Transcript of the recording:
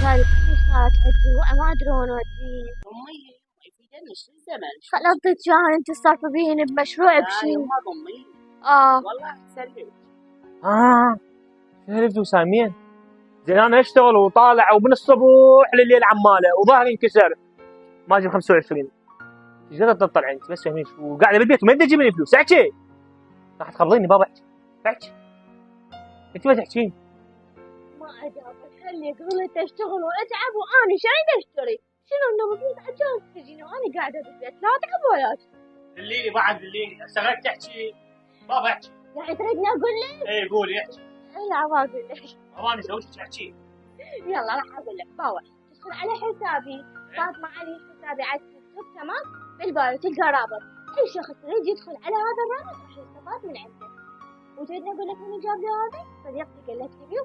هذه فلوسات أدري ما أدري وين أوديه. أمي يفيدني شو الزمن. خلاص تجاهل أنت تسترفبين بمشروع بشي. يما أمي والله سلم. شهرت وسامين زين. انا اشتغل وطالع ومن الصبح لليل عماله وظهري انكسر ما اجيب 25. ايش تطلع انت بس فهمين شو قاعده بالبيت وما تجيب لي فلوس. احكي راح تخبطيني بابا. احكي انت ما تحكين. ما أجابك خلي قلت أشتغل وأتعب وأنا شايد أشتري. شنو إنه المفروض أجاز تجيني وأنا قاعدة بالبيت لا أتعب ولا أشتري. دليني بعد دليني اشتغلت تحكي بابا احكي. يعني تريدني أقول لك؟ اي قولي احكي. لا ما أقول لك. اواني سويت تحكي. يلا راح أقول لك باوع تدخل على حسابي فاطمة علي حسابي على التيك توك تمام بالبايو تلقى رابط أي شخص يريد يدخل على هذا الرابط راح يستفاد من عندك. وتريدني أقول لك من جاب لي هذا؟ صديقتي قالت لي بيه